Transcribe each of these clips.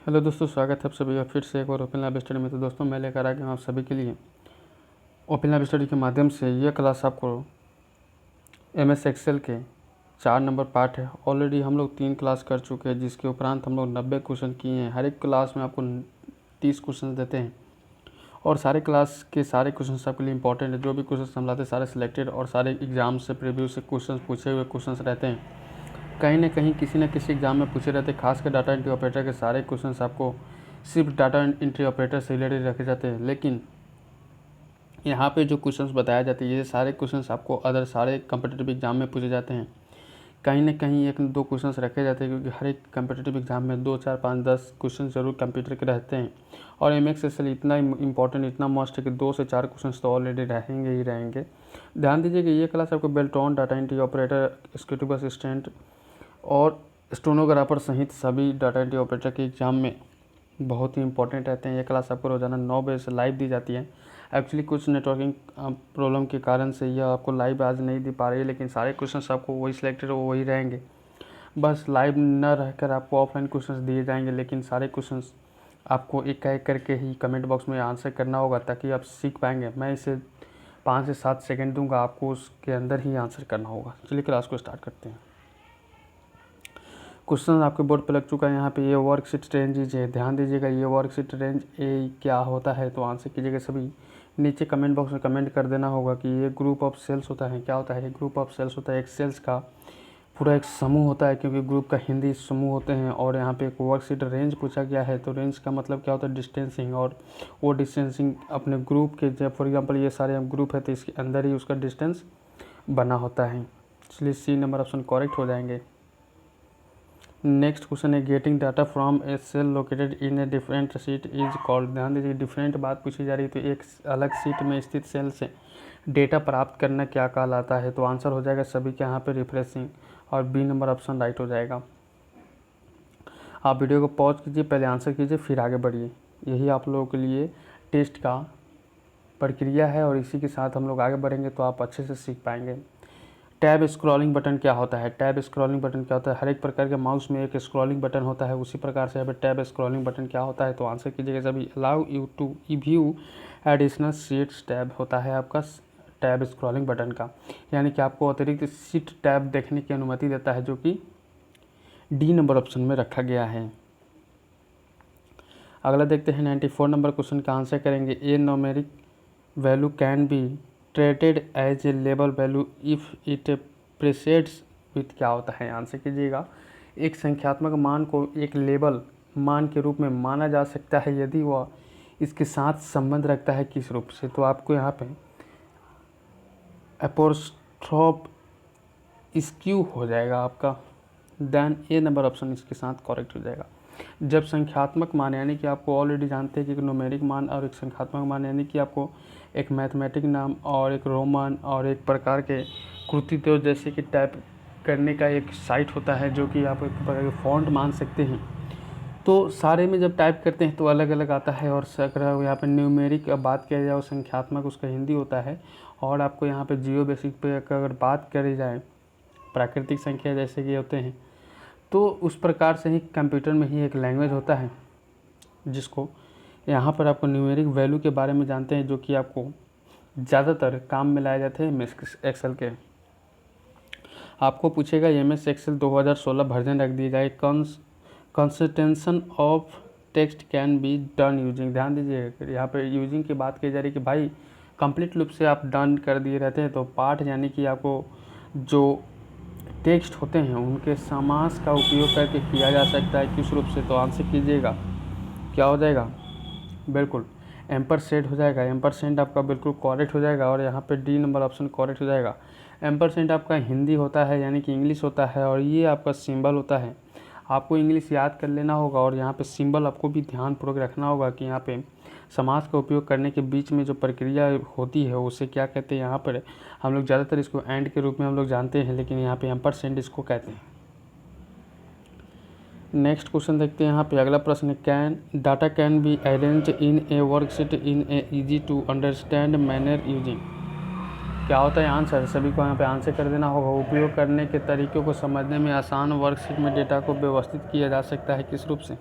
Hello दोस्तों, स्वागत है आप सभी का फिर से एक बार ओपन लैब स्टडी में। तो दोस्तों, मैं लेकर आ गया हूँ आप सभी के लिए ओपन लैब स्टडी के माध्यम से ये क्लास आपको MS एक्सेल के 4 नंबर पार्ट है। ऑलरेडी हम लोग 3 क्लास कर चुके हैं, जिसके उपरांत हम लोग 90 क्वेश्चन किए हैं। हर एक क्लास में आपको 30 क्वेश्चन देते हैं और सारे क्लास के सारे क्वेश्चन आपके लिए इंपॉर्टेंट है। जो भी क्वेश्चन हम लाते हैं सारे सिलेक्टेड और सारे एग्जाम से प्रीव्यू से क्वेश्चन पूछे हुए क्वेश्चन रहते हैं। कहीं ना कहीं किसी न किसी एग्जाम में पूछे रहते हैं। खासकर डाटा एंट्री ऑपरेटर के सारे क्वेश्चंस आपको सिर्फ डाटा एंट्री ऑपरेटर से रिलेटेड रखे जाते हैं, लेकिन यहाँ पे जो क्वेश्चंस बताए जाते हैं ये सारे क्वेश्चंस आपको अदर सारे कम्पिटिटिव एग्जाम में पूछे जाते हैं। कहीं ना कहीं 1-2 क्वेश्चंस रखे जाते हैं, क्योंकि हर एक कम्पिटिटिव एग्जाम में 2, 4, 5, 10 क्वेश्चन जरूर कंप्यूटर के रहते हैं। और MS एक्सेल इतना इंपॉर्टेंट, इतना मस्ट है कि 2 से 4 क्वेश्चन तो ऑलरेडी रहेंगे ही रहेंगे। ध्यान दीजिए कि ये क्लास आपको Beltron, data entry operator, executive assistant और स्टेनोग्राफर सहित सभी डाटा एंट्री ऑपरेटर के एग्ज़ाम में बहुत ही इंपॉर्टेंट रहते हैं। ये क्लास आपको रोज़ाना 9 बजे से लाइव दी जाती है। एक्चुअली कुछ नेटवर्किंग प्रॉब्लम के कारण से यह आपको लाइव आज नहीं दी पा रही है, लेकिन सारे क्वेश्चंस आपको वही सिलेक्टेड वही रहेंगे। बस लाइव न रहकर आपको ऑफलाइन क्वेश्चंस दिए जाएंगे, लेकिन सारे क्वेश्चंस आपको एक एक करके ही कमेंट बॉक्स में आंसर करना होगा, ताकि आप सीख पाएंगे। मैं इसे 5 से 7 सेकेंड दूँगा, आपको उसके अंदर ही आंसर करना होगा। चलिए क्लास को स्टार्ट करते हैं। क्वेश्चन आपके बोर्ड पे लग चुका है। यहाँ पे ये वर्कशीट रेंज है, ध्यान दीजिएगा। ये वर्कशीट रेंज ए क्या होता है, तो आंसर कीजिएगा सभी। नीचे कमेंट बॉक्स में कमेंट कर देना होगा कि ये ग्रुप ऑफ सेल्स होता है। क्या होता है? ग्रुप ऑफ सेल्स होता है एक सेल्स का पूरा एक समूह होता है, क्योंकि ग्रुप का हिंदी समूह होते हैं। और यहाँ पे एक वर्कशीट रेंज पूछा गया है, तो रेंज का मतलब क्या होता है? डिस्टेंसिंग। और वो डिस्टेंसिंग अपने ग्रुप के, जब फॉर एग्जाम्पल ये सारे ग्रुप है तो इसके अंदर ही उसका डिस्टेंस बना होता है। इसलिए C नंबर ऑप्शन करेक्ट हो जाएंगे। नेक्स्ट क्वेश्चन है, getting data from a cell located in a different sheet is called. ध्यान दीजिए, डिफरेंट बात पूछी जा रही है, तो एक अलग सीट में स्थित सेल से डेटा प्राप्त करना क्या कहलाता है? तो आंसर हो जाएगा सभी के यहाँ पे रिफ्रेशिंग, और B नंबर ऑप्शन राइट हो जाएगा। आप वीडियो को पॉज कीजिए, पहले आंसर कीजिए, फिर आगे बढ़िए। यही आप लोगों के लिए टेस्ट का प्रक्रिया है, और इसी के साथ हम लोग आगे बढ़ेंगे तो आप अच्छे से सीख पाएंगे। टैब स्क्रॉलिंग बटन क्या होता है? टैब स्क्रॉलिंग बटन क्या होता है? हर एक प्रकार के माउस में एक स्क्रॉलिंग बटन होता है, उसी प्रकार से यहाँ पे टैब स्क्रॉलिंग बटन क्या होता है? तो आंसर कीजिएगा सभी। Allow you to view additional sheets tab होता है आपका टैब स्क्रॉलिंग बटन का, यानी कि आपको अतिरिक्त सीट टैब देखने की अनुमति देता है, जो कि D नंबर ऑप्शन में रखा गया है। अगला देखते हैं 94 नंबर क्वेश्चन का आंसर करेंगे। A numeric value can be treated as a label value if it precedes with. क्या होता है? आंसर कीजिएगा। एक संख्यात्मक मान को एक लेबल मान के रूप में माना जा सकता है यदि वह इसके साथ संबंध रखता है किस रूप से? तो आपको यहाँ पे एपोस्ट्रोफ स्क्यू हो जाएगा आपका। देन A नंबर ऑप्शन इसके साथ करेक्ट हो जाएगा। जब संख्यात्मक मान, यानी कि आपको ऑलरेडी जानते हैं कि एक न्यूमेरिक मान और एक संख्यात्मक मान, यानी कि आपको एक मैथमेटिक नाम और एक रोमन और एक प्रकार के कृतित्व जैसे कि टाइप करने का एक साइट होता है, जो कि आप एक प्रकार के फॉन्ट मान सकते हैं। तो सारे में जब टाइप करते हैं तो अलग अलग आता है। और अगर यहाँ पर न्यूमेरिक बात किया जाए, संख्यात्मक उसका हिंदी होता है। और आपको यहाँ पे जियो बेसिक पे अगर बात करी जाए, प्राकृतिक संख्या जैसे कि होते हैं, तो उस प्रकार से ही कंप्यूटर में ही एक लैंग्वेज होता है, जिसको यहाँ पर आपको न्यूमेरिक वैल्यू के बारे में जानते हैं, जो कि आपको ज़्यादातर काम में लाए जाते हैं MS एक्सेल के। आपको पूछेगा MS एक्सेल 2016 वर्जन रख दिया जाए। Consistency of text can be done using. ध्यान दीजिए, यहाँ पर यूजिंग की बात की जा रही है कि भाई कंप्लीट रूप से आप डन कर दिए रहते हैं, तो पाठ यानी कि आपको जो टेक्स्ट होते हैं उनके समास का उपयोग करके किया जा सकता है किस रूप से? तो आंसर कीजिएगा। क्या हो जाएगा? बिल्कुल एम्परसेंड हो जाएगा। एम्परसेंड आपका बिल्कुल करेक्ट हो जाएगा, और यहाँ पे D नंबर ऑप्शन करेक्ट हो जाएगा। एम्परसेंड आपका हिंदी होता है, यानी कि इंग्लिश होता है, और ये आपका सिंबल होता है। आपको इंग्लिश याद कर लेना होगा, और यहाँ पे सिंबल आपको भी ध्यानपूर्वक रखना होगा कि यहाँ पे समास का उपयोग करने के बीच में जो प्रक्रिया होती है उसे क्या कहते हैं? यहाँ पर हम लोग ज़्यादातर इसको एंड के रूप में हम लोग जानते हैं, लेकिन यहाँ पे एम्परसेंड इसको कहते हैं। नेक्स्ट क्वेश्चन देखते हैं। यहाँ पे अगला प्रश्न है, data can be arrange in a worksheet in a easy to understand manner using. क्या होता है? आंसर सभी को यहाँ पे आंसर कर देना होगा। उपयोग करने के तरीक़ों को समझने में आसान वर्कशीट में डेटा को व्यवस्थित किया जा सकता है किस रूप से?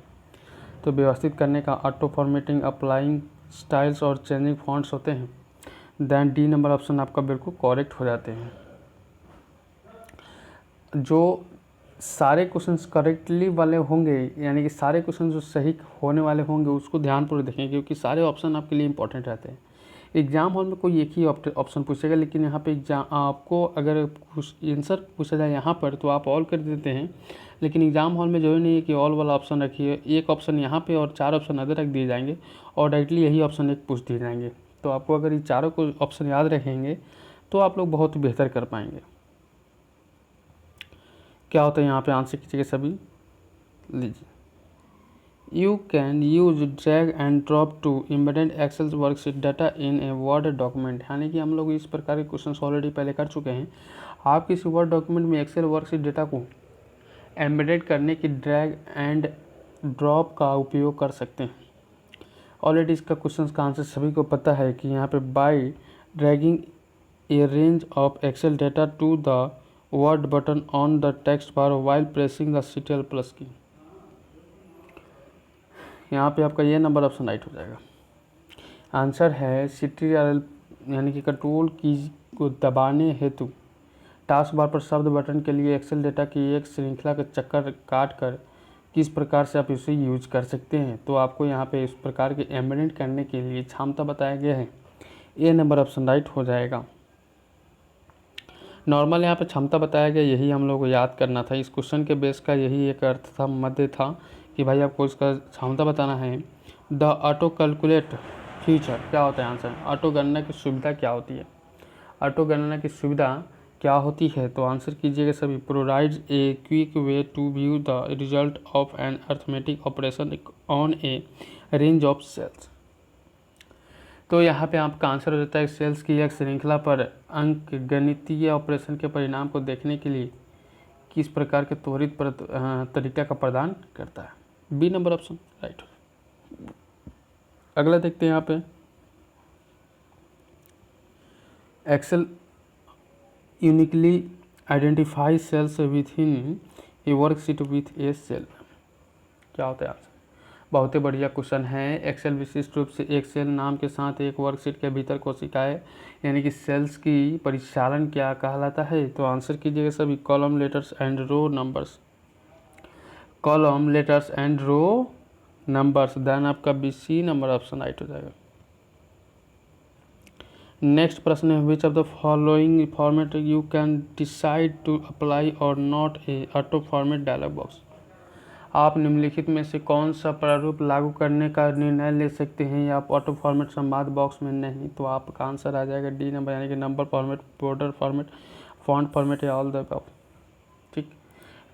तो व्यवस्थित करने का ऑटो फॉर्मेटिंग, अप्लाइंग स्टाइल्स और चेंजिंग फॉन्ट्स होते हैं, देन डी नंबर ऑप्शन आपका बिल्कुल करेक्ट हो जाते हैं। जो सारे क्वेश्चंस करेक्टली वाले होंगे, यानी कि सारे क्वेश्चन जो सही होने वाले होंगे उसको ध्यानपूर्वक देखें, क्योंकि सारे ऑप्शन आपके लिए इंपॉर्टेंट रहते हैं। एग्जाम हॉल में कोई एक ही ऑप्शन पूछेगा, लेकिन यहाँ पे एग्जाम आपको अगर आंसर पूछा जाए यहाँ पर तो आप ऑल कर देते हैं, लेकिन एग्जाम हॉल में जो नहीं है कि ऑल वाला ऑप्शन रखिए, एक ऑप्शन यहाँ पे और 4 ऑप्शन अदर रख दिए जाएंगे और डायरेक्टली यही ऑप्शन एक पूछ दिए जाएंगे। तो आपको अगर ये चारों को ऑप्शन याद रखेंगे तो आप लोग बहुत बेहतर कर पाएंगे। क्या होता है यहाँ पे, आंसर कीजिएगा सभी। लीजिए, you can use drag and drop to embedded Excel worksheet data in a Word document. यानी कि हम लोग इस प्रकार के क्वेश्चन ऑलरेडी पहले कर चुके हैं। आप किसी वर्ड डॉक्यूमेंट में एक्सेल वर्कशीट डाटा को एम्बेडेड करने की ड्रैग एंड ड्रॉप का उपयोग कर सकते हैं। ऑलरेडी इसका क्वेश्चन का आंसर सभी को पता है कि यहाँ पे by dragging a range of Excel data to the Word button on the text bar while pressing the Ctrl+ key. यहाँ पे आपका ये नंबर ऑप्शन राइट हो जाएगा। आंसर है Ctrl यानी कि कंट्रोल की को दबाने हेतु टास्क बार पर शब्द बटन के लिए एक्सेल डेटा की एक श्रृंखला का चक्कर काट कर किस प्रकार से आप इसे यूज कर सकते हैं। तो आपको यहाँ पे इस प्रकार के एम्बेडेड करने के लिए क्षमता बताया गया है, ए नंबर ऑप्शन राइट हो जाएगा। नॉर्मल यहाँ पे क्षमता बताया गया, यही हम लोग को याद करना था। इस क्वेश्चन के बेस का यही एक अर्थ था, मध्य था कि भाई आपको इसका क्षमता बताना है। द ऑटो कैलकुलेट फीचर क्या होता है आंसर, ऑटो गणना की सुविधा क्या होती है। ऑटो गणना की सुविधा क्या होती है, तो आंसर कीजिएगा सभी। Provides a quick way to view the result of an arithmetic operation on a range of cells. तो यहाँ पे आपका आंसर हो जाता है सेल्स की एक श्रृंखला पर अंक गणितीय ऑपरेशन के परिणाम को देखने के लिए किस प्रकार के त्वरित तरीका का प्रदान करता है। B number option right. अगला देखते हैं यहाँ पे, Excel uniquely identify cells within a worksheet with a cell. क्या होता है आंसर, बहुत ही बढ़िया क्वेश्चन है। एक्सेल विशिष्ट रूप से एक सेल नाम के साथ एक वर्कशीट के भीतर कोशिकाएं यानी कि सेल्स की परिचालन क्या कहलाता है। तो आंसर कीजिएगा सभी, column letters and row numbers. Column letters and row numbers, then आपका B C number option right हो जाएगा। नेक्स्ट प्रश्न है, which of the following format you can decide to apply और not a auto format dialog box. आप निम्नलिखित में से कौन सा प्रारूप लागू करने का निर्णय ले सकते हैं या आप ऑटो फॉर्मेट संवाद बॉक्स में नहीं। तो आपका आंसर आ जाएगा डी नंबर, यानी कि number format, border format, font format या ऑल द अबव। ठीक,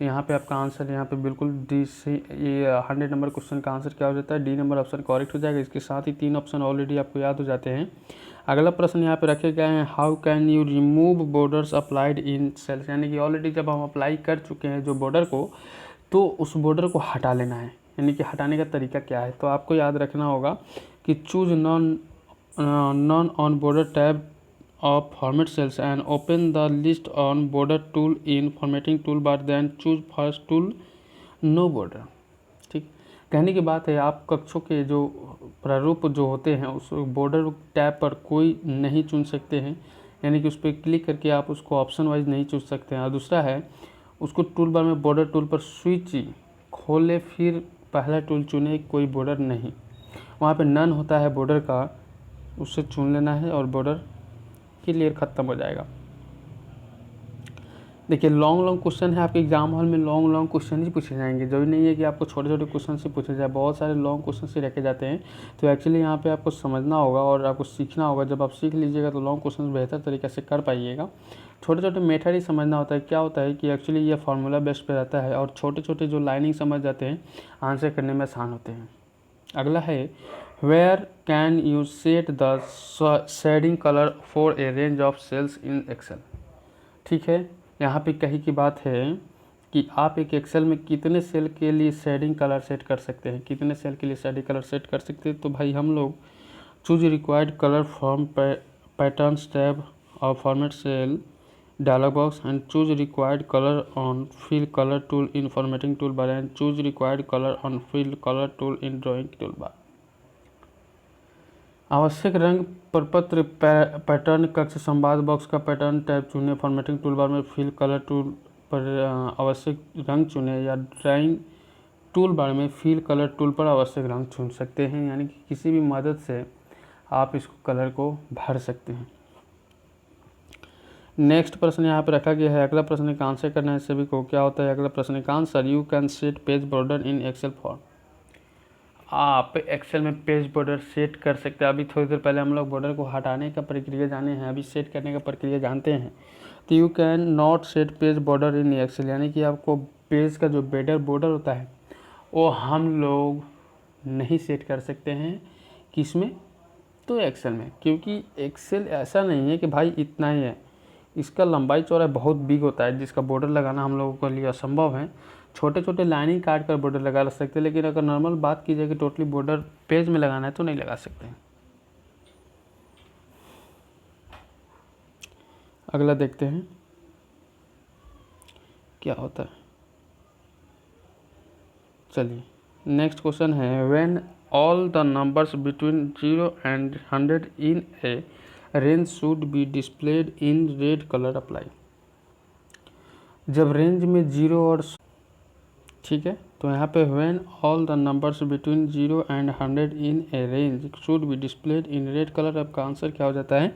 यहाँ पे आपका आंसर यहाँ पे बिल्कुल डी से ये 100 नंबर क्वेश्चन का आंसर क्या हो जाता है, डी नंबर ऑप्शन करेक्ट हो जाएगा। इसके साथ ही 3 ऑप्शन ऑलरेडी आपको याद हो जाते हैं। अगला प्रश्न यहाँ पे रखे गए हैं, how can you remove borders applied in cells. यानी कि ऑलरेडी जब हम अप्लाई कर चुके हैं जो बॉर्डर को, तो उस बॉर्डर को हटा लेना है, यानी कि हटाने का तरीका क्या है। तो आपको याद रखना होगा कि choose none on border tab of format cells and open the list on border tool in formatting tool bar, then choose first tool no border. ठीक, कहने की बात है आप कक्षों के जो प्रारूप जो होते हैं उस बॉर्डर टैब पर कोई नहीं चुन सकते हैं, यानी कि उस पर क्लिक करके आप उसको ऑप्शन वाइज नहीं चुन सकते हैं। और दूसरा है उसको टूल बार में बॉर्डर टूल पर स्विच खोले, फिर पहला टूल चुने, कोई बॉर्डर नहीं, वहाँ पे नन होता है बॉर्डर का, उससे चुन लेना है और बॉर्डर क्लियर ख़त्म हो जाएगा। देखिए लॉन्ग क्वेश्चन है, आपके एग्जाम हॉल में लॉन्ग क्वेश्चन ही पूछे जाएंगे। जरूरी नहीं है कि आपको छोटे छोटे क्वेश्चन से पूछे जाए, बहुत सारे लॉन्ग क्वेश्चन से रखे जाते हैं। तो एक्चुअली यहाँ पे आपको समझना होगा और आपको सीखना होगा। जब आप सीख लीजिएगा तो लॉन्ग क्वेश्चन बेहतर तरीके से कर पाइएगा। छोटे छोटे मेथड ही समझना होता है। क्या होता है कि एक्चुअली ये फार्मूला बेस्ड पे रहता है और छोटे छोटे जो लाइनिंग समझ जाते हैं आंसर करने में आसान होते हैं। अगला है, where can you set the shading colour for a range of cells in Excel. ठीक है, यहाँ पे कही की बात है कि आप एक एक्सेल में कितने सेल के लिए शेडिंग कलर सेट कर सकते हैं, कितने सेल के लिए शेडिंग कलर सेट कर सकते हैं। तो भाई हम लोग choose required colour from patterns tab और format cell dialog box and choose required color on fill color tool in formatting toolbar and choose required color on fill color tool in drawing toolbar। आवश्यक रंग प्रपत्र pattern कक्ष संवाद box का pattern tab चुनें। Formatting toolbar में fill colour tool पर आवश्यक रंग चुनें या ड्राइंग टूलबार में फिल कलर टूल पर आवश्यक रंग चुन सकते हैं, यानी कि किसी भी मदद से आप इसको कलर को भर सकते हैं। नेक्स्ट प्रश्न यहाँ पे रखा गया है। अगला प्रश्न का आंसर करना है सभी को। क्या होता है अगला प्रश्न का answer? You can set page border in Excel form. आप एक्सेल में पेज बॉर्डर सेट कर सकते हैं। अभी थोड़ी देर पहले हम लोग बॉर्डर को हटाने का प्रक्रिया जाने हैं, अभी सेट करने का प्रक्रिया जानते हैं। तो you can not set page border in Excel, यानी कि आपको पेज का जो बॉर्डर होता है वो हम लोग नहीं सेट कर सकते हैं। किसमें? तो एक्सेल में, क्योंकि एक्सेल ऐसा नहीं है कि भाई इतना ही है, इसका लंबाई चौड़ाई बहुत बिग होता है जिसका बॉर्डर लगाना हम लोगों के लिए असंभव है। छोटे छोटे लाइनिंग काट कर बॉर्डर लगा सकते हैं, लेकिन अगर नॉर्मल बात की जाए कि टोटली बॉर्डर पेज में लगाना है तो नहीं लगा सकते हैं। अगला देखते हैं क्या होता है। चलिए नेक्स्ट क्वेश्चन है, when all the numbers between 0 and 100 in A range should be displayed in red colour apply. जब रेंज में 0 और ठीक है, तो यहाँ पे when all the numbers between 0 and 100 in A range should be displayed in red colour. आपका answer क्या हो जाता है?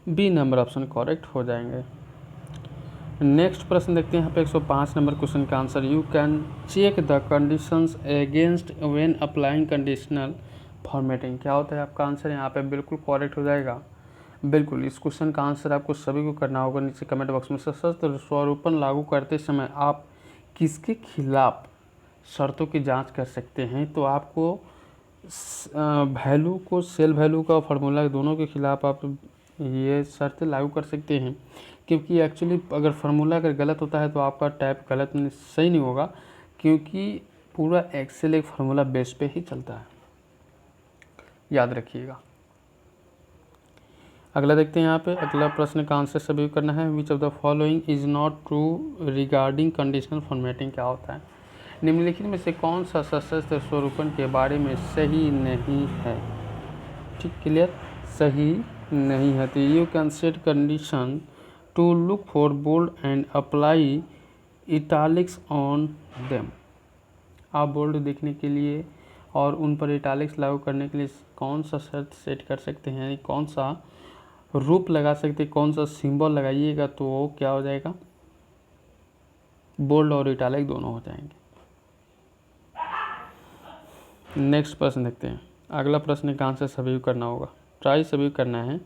बी नंबर ऑप्शन करेक्ट हो जाएंगे। नेक्स्ट प्रश्न देखते हैं यहाँ पे 105 नंबर क्वेश्चन का answer, you can check the conditions against when applying conditional formatting. क्या होता है आपका आंसर? यहाँ पे बिल्कुल करेक्ट हो जाएगा। बिल्कुल इस क्वेश्चन का आंसर आपको सभी को करना होगा। नीचे कमेंट बॉक्स में सशर्त स्वरूपन लागू करते समय आप किसके खिलाफ शर्तों की जांच कर सकते हैं? तो आपको वैल्यू को सेल वैल्यू का फार्मूला दोनों के खिलाफ आप ये शर्तें लागू कर सकते हैं, क्योंकि एक्चुअली अगर फार्मूला अगर गलत होता है तो आपका टाइप गलत सही नहीं होगा, क्योंकि पूरा एक्सेल एक फार्मूला बेस पे ही चलता है, याद रखिएगा। अगला देखते हैं यहाँ पे। अगला प्रश्न का आंसर सभी को करना है। Which of the following is not true regarding conditional formatting. क्या होता है? निम्नलिखित में से कौन सा सशस्त्र स्वरूपन के बारे में सही नहीं है? ठीक, क्लियर, सही नहीं है। तो you can set condition to look for bold and apply italics on them. आप बोल्ड देखने के लिए और उन पर इटालिक्स लागू करने के लिए कौन सा शर्त सेट कर सकते हैं, यानी कौन सा रूप लगा सकते हैं, कौन सा सिंबल लगाइएगा तो वो क्या हो जाएगा? बोल्ड और इटालिक दोनों हो जाएंगे। नेक्स्ट प्रश्न देखते हैं। अगला प्रश्न का आंसर सभी को करना होगा, ट्राई सभी को करना है।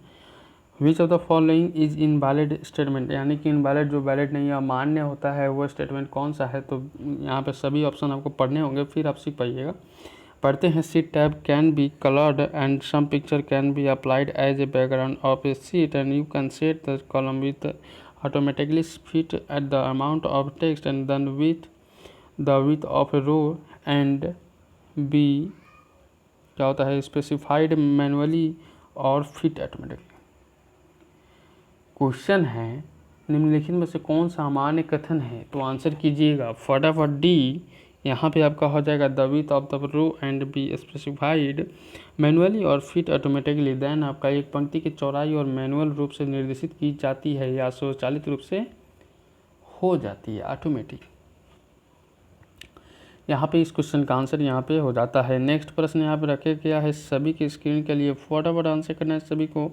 Which of the following is invalid statement, यानी कि इनवैलिड जो वैलिड नहीं है, मान्य होता है, वो स्टेटमेंट कौन सा है? तो यहाँ पे सभी ऑप्शन आपको पढ़ने होंगे, फिर आप सीख पाइएगा। पढ़ते हैं। Sheet tab can be coloured and some picture can be applied as a background of a sheet and you can set the column width automatically fit at the amount of text and then with the width of a row and be क्या होता है? Specified manually और fit automatically. Question है निम्नलिखित में से कौन सा अमान्य कथन है? तो आंसर कीजिएगा फटाफट। डी यहाँ पे आपका हो जाएगा the width of the row and be specified manually और फिट ऑटोमेटिकली। देन आपका एक पंक्ति की चौड़ाई और मैनुअल रूप से निर्देशित की जाती है या स्वचालित रूप से हो जाती है, ऑटोमेटिक। यहाँ पे इस क्वेश्चन का आंसर यहाँ पे हो जाता है। नेक्स्ट प्रश्न यहाँ पे रखे गया है सभी की स्क्रीन के लिए, फटाफट आंसर करना है सभी को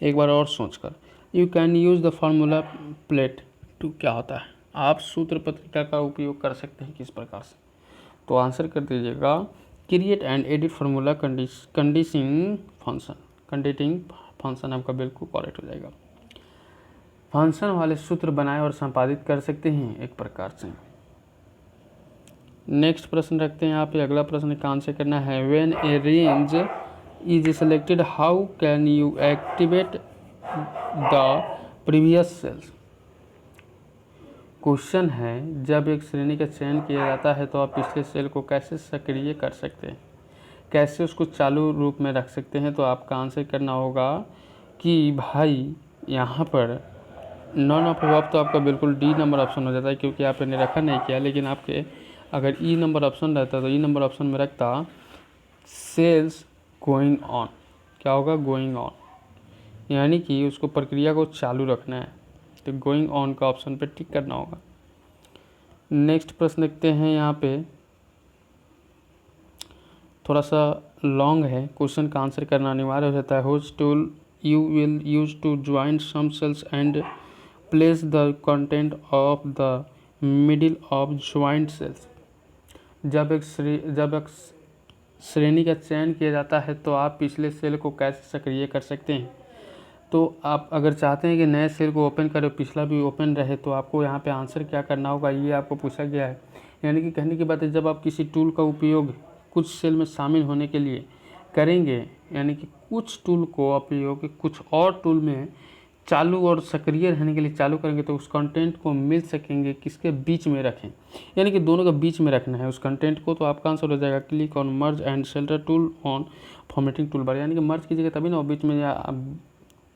एक बार और सोचकर। You can use the formula plate to, क्या होता है? आप सूत्र पत्रिका का उपयोग कर सकते हैं किस प्रकार से? तो आंसर कर दीजिएगा create and edit formula conditioning function. Conditioning function आपका बिल्कुल करेक्ट हो जाएगा। फंक्शन वाले सूत्र बनाए और संपादित कर सकते हैं एक प्रकार से। नेक्स्ट प्रश्न रखते हैं यहाँ पे। अगला प्रश्न का आंसर करना है when a range is selected how can you activate the previous cells. Question है जब एक श्रेणी का चयन किया जाता है तो आप पिछले सेल को कैसे सक्रिय कर सकते हैं, कैसे उसको चालू रूप में रख सकते हैं? तो आपका आंसर करना होगा कि भाई यहाँ पर नॉन ऑफ अबव तो आपका बिल्कुल डी नंबर ऑप्शन हो जाता है, क्योंकि आपने रखा नहीं किया। लेकिन आपके अगर ई नंबर ऑप्शन रहता तो ई नंबर ऑप्शन में रखता सेल्स गोइंग ऑन। क्या होगा? गोइंग ऑन, यानी कि उसको प्रक्रिया को चालू रखना है, तो गोइंग ऑन का ऑप्शन पे टिक करना होगा। नेक्स्ट प्रश्न देखते हैं। यहाँ पे थोड़ा सा लॉन्ग है, क्वेश्चन का आंसर करना अनिवार्य हो जाता है। Whose tool you will use to join some cells and place the content of the middle of joint cells. जब एक श्रेणी का चयन किया जाता है तो आप पिछले सेल को कैसे सक्रिय कर सकते हैं। तो आप अगर चाहते हैं कि नए सेल को ओपन करें, पिछला भी ओपन रहे, तो आपको यहाँ पे आंसर क्या करना होगा, ये आपको पूछा गया है। यानी कि कहने की बात है, जब आप किसी टूल का उपयोग कुछ सेल में शामिल होने के लिए करेंगे, यानी कि कुछ टूल को उपयोग कुछ और टूल में चालू और सक्रिय रहने के लिए चालू करेंगे, तो उस कंटेंट को मिल सकेंगे किसके बीच में रखें, यानी कि दोनों के बीच में रखना है उस कंटेंट को। तो आपका आंसर हो जाएगा click on merge and centre tool on formatting tool बार, यानी कि मर्ज कीजिएगा तभी ना, वो बीच में या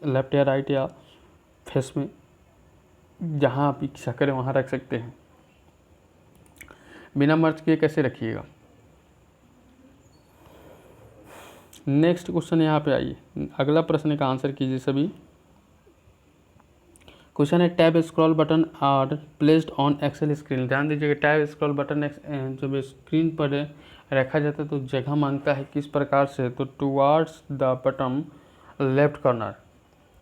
लेफ्ट या राइट या फेस में जहाँ आप इच्छा करें वहाँ रख सकते हैं। बिना मर्ज किए कैसे रखिएगा। नेक्स्ट क्वेश्चन यहाँ पे आइए, अगला प्रश्न का आंसर कीजिए सभी। क्वेश्चन है tab scroll button are placed on Excel screen. ध्यान दीजिएगा, टैब स्क्रॉल बटन जब स्क्रीन पर रखा जाता है तो जगह मांगता है किस प्रकार से, तो towards the button left corner.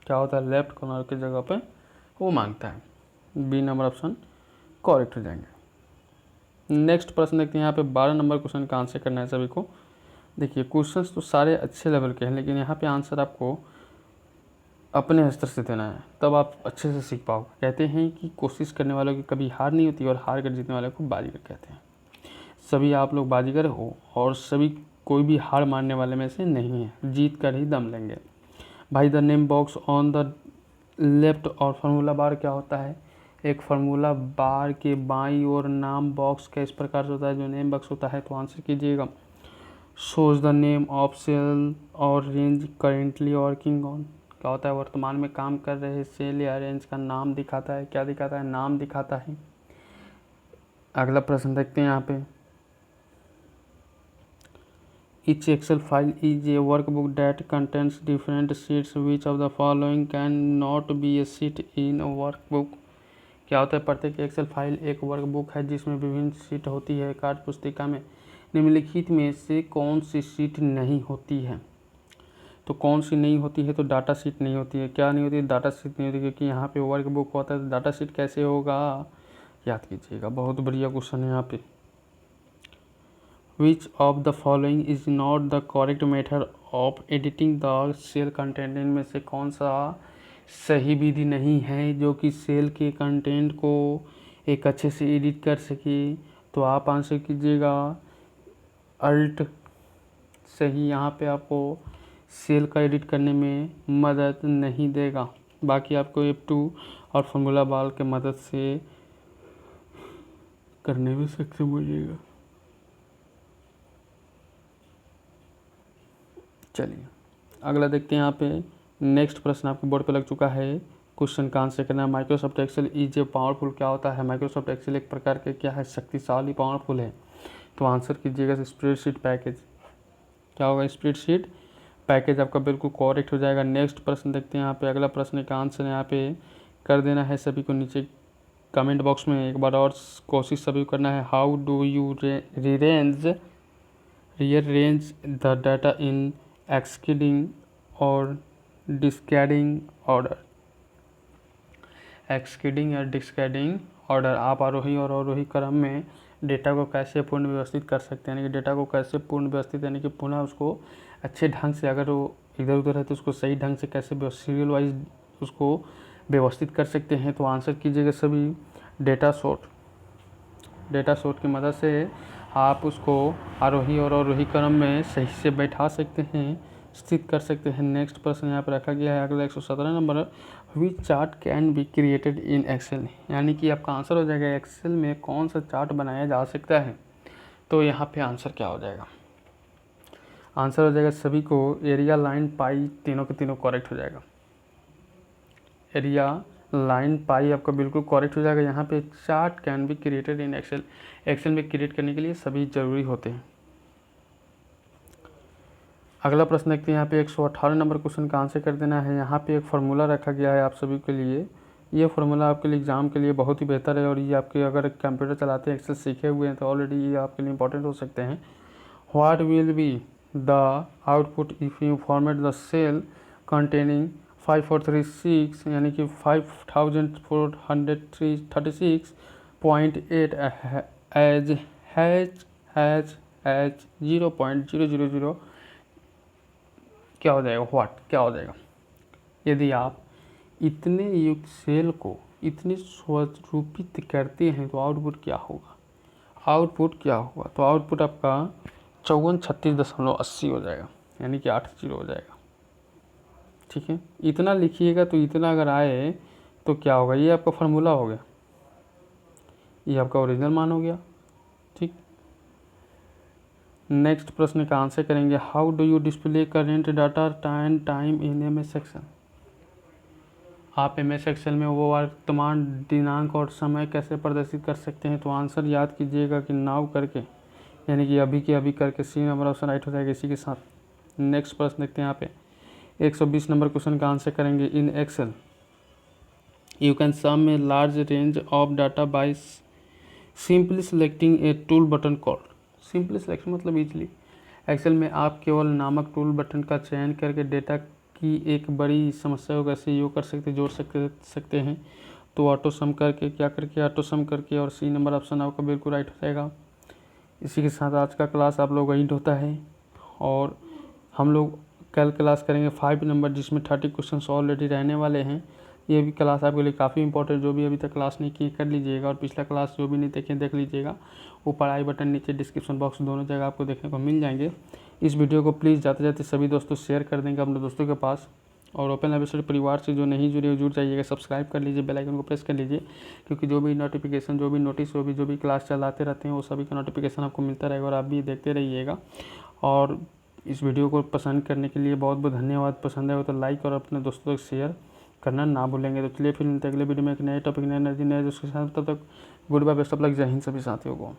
क्या होता है? लेफ्ट कॉर्नर की जगह पे वो मांगता है। बी नंबर ऑप्शन करेक्ट हो जाएंगे। नेक्स्ट प्रश्न देखते हैं। यहाँ पे 12 नंबर क्वेश्चन का आंसर करना है सभी को। देखिए, क्वेश्चंस तो सारे अच्छे लेवल के हैं, लेकिन यहाँ पे आंसर आपको अपने स्तर से देना है, तब आप अच्छे से सीख पाओगे। कहते हैं कि कोशिश करने वालों की कभी हार नहीं होती, और हार कर जीतने वालों को बाजीगर कहते हैं। सभी आप लोग बाजीगर हो, और सभी कोई भी हार मानने वाले में से नहीं है, जीत कर ही दम लेंगे भाई। The name box on the left और फार्मूला बार क्या होता है? एक फार्मूला बार के बाईं ओर नाम बॉक्स का इस प्रकार से होता है जो नेम बॉक्स होता है। तो आंसर कीजिएगा shows the name of cell और रेंज करेंटली वर्किंग ऑन। क्या होता है? वर्तमान में काम कर रहे सेल या रेंज का नाम दिखाता है। क्या दिखाता है? नाम दिखाता है। अगला प्रश्न देखते हैं यहाँ पे। Each Excel file is a workbook that contains different sheets. Which of the following can not be a sheet in a workbook? क्या होता है? प्रत्येक एक्सेल फाइल एक वर्कबुक है जिसमें विभिन्न शीट होती है। कार्य पुस्तिका में निम्नलिखित में से कौन सी शीट नहीं होती है? तो कौन सी नहीं होती है? तो डाटा शीट नहीं होती है। क्या नहीं होती है? डाटा शीट नहीं होती, क्योंकि यहाँ पे वर्कबुक होता है, तो डाटा शीट कैसे होगा? याद कीजिएगा, बहुत बढ़िया क्वेश्चन है यहाँ पे। Which of the following is not the correct method of editing the cell content? इनमें से कौन सा सही विधि नहीं है जो कि सेल के कंटेंट को एक अच्छे से एडिट कर सके? तो आप आंसर कीजिएगा अल्ट सही। यहाँ पे आपको सेल का एडिट करने में मदद नहीं देगा, बाकी आपको F2 और फार्मूला बार के मदद से करने में सक्षम हो जाएगा। चलिए अगला देखते हैं। यहाँ पे नेक्स्ट प्रश्न आपको बोर्ड पे लग चुका है, क्वेश्चन का आंसर करना है। Microsoft Excel is a powerful. क्या होता है? माइक्रोसॉफ्ट एक्सेल एक प्रकार के क्या है? शक्तिशाली, पावरफुल है। तो आंसर कीजिएगा स्प्रेडशीट पैकेज। क्या होगा? स्प्रेडशीट पैकेज आपका बिल्कुल करेक्ट हो जाएगा। नेक्स्ट प्रश्न देखते हैं। यहाँ पे अगला प्रश्न का आंसर यहाँ पे कर देना है सभी को नीचे कमेंट बॉक्स में। एक बार और कोशिश सभी को करना है। How do you rearrange the data in ascending और डिस्कैडिंग ऑर्डर? एक्सकेडिंग या डिस्कैडिंग ऑर्डर, आप आरोही और अवरोही क्रम में डेटा को कैसे पूर्ण व्यवस्थित कर सकते हैं, यानी कि डेटा को कैसे पूर्ण व्यवस्थित, यानी कि पुनः उसको अच्छे ढंग से, अगर वो इधर उधर है तो उसको सही ढंग से कैसे सीरियल वाइज उसको व्यवस्थित कर सकते हैं। तो आंसर कीजिएगा सभी डेटा सोर्ट की मदद से आप उसको आरोही और अवरोही क्रम में सही से बैठा सकते हैं, स्थित कर सकते हैं। नेक्स्ट प्रश्न यहाँ पर रखा गया है अगला 117 नंबर। Which chart can be created in Excel? यानी कि आपका आंसर हो जाएगा एक्सेल में कौन सा चार्ट बनाया जा सकता है। तो यहाँ पे आंसर क्या हो जाएगा? आंसर हो जाएगा सभी को एरिया, लाइन, पाई, तीनों के तीनों करेक्ट हो जाएगा। एरिया, लाइन पाई आपका बिल्कुल करेक्ट हो जाएगा। यहाँ पे chart can be created in Excel, Excel में क्रिएट करने के लिए सभी जरूरी होते हैं। अगला प्रश्न देखते हैं। यहाँ पे 118 नंबर क्वेश्चन का आंसर कर देना है। यहाँ पे एक फार्मूला रखा गया है आप सभी के लिए। ये फार्मूला आपके लिए एग्जाम के लिए बहुत ही बेहतर है और ये आपके अगर कंप्यूटर चलाते हैं, एक्सेल सीखे हुए हैं तो ऑलरेडी ये आपके लिए इंपॉर्टेंट हो सकते हैं। What will be the output if you format the cell containing 5436 यानी कि 5436.8 एज हैच 0.000 क्या हो जाएगा, क्या हो जाएगा। यदि आप इतने युक्त सेल को इतने स्वरूपित करते हैं तो आउटपुट क्या होगा, तो आउटपुट आपका 5436.80 हो जाएगा, यानी कि 8 जीरो हो जाएगा। ठीक है, इतना लिखिएगा तो इतना अगर आए तो क्या होगा, ये आपका फार्मूला हो गया, ये आपका ओरिजिनल मान हो गया। ठीक, नेक्स्ट प्रश्न का आंसर करेंगे। How do you display current data time in MS Excel. आप एमएस एक्सेल में वो वर्तमान दिनांक और समय कैसे प्रदर्शित कर सकते हैं, तो आंसर याद कीजिएगा कि नाउ करके, यानी कि अभी के अभी करके सी नंबर ऑप्शन राइट हो जाएगा इसी के साथ। नेक्स्ट प्रश्न देखते हैं। यहाँ पे 120 नंबर क्वेश्चन का आंसर करेंगे। In Excel you can sum a large range of data by simply selecting a tool button called. Simply selection मतलब इजीली। एक्सेल में आप केवल नामक टूल बटन का चयन करके डेटा की एक बड़ी समस्या को कैसे योग कर सकते, जोड़ सकते हैं। तो ऑटो सम करके, क्या करके, ऑटो सम करके, और सी नंबर ऑप्शन आपका बिल्कुल राइट हो जाएगा। इसी के साथ आज का क्लास आप लोग एंड होता है और हम लोग कल क्लास करेंगे 5 नंबर, जिसमें 30 क्वेश्चन ऑलरेडी रहने वाले हैं। ये भी क्लास आपके लिए काफ़ी इंपॉर्टेंट, जो भी अभी तक क्लास नहीं की कर लीजिएगा, और पिछला क्लास जो भी नहीं देखें देख लीजिएगा। ऊपर आई बटन, नीचे डिस्क्रिप्शन बॉक्स, दोनों जगह आपको देखने को मिल जाएंगे। इस वीडियो को प्लीज़ जाते जाते सभी दोस्तों शेयर कर देंगे अपने दोस्तों के पास, और ओपन लाइब्रेरी परिवार से जो नहीं जुड़े जुड़ जाइएगा, सब्सक्राइब कर लीजिए, बेल आइकन को प्रेस कर लीजिए, क्योंकि जो भी नोटिफिकेशन, जो भी नोटिस, जो भी क्लास चलाते रहते हैं वो सभी का नोटिफिकेशन आपको मिलता रहेगा और आप भी देखते रहिएगा। और इस वीडियो को पसंद करने के लिए बहुत बहुत धन्यवाद। पसंद आए तो लाइक और अपने दोस्तों तक शेयर करना ना भूलेंगे। तो चलिए फिर मिलते हैं अगले वीडियो में एक नए टॉपिक, नए एनर्जी, नए उसके साथ। तब तक good bye, best of luck, जय हिंद सभी साथियों को।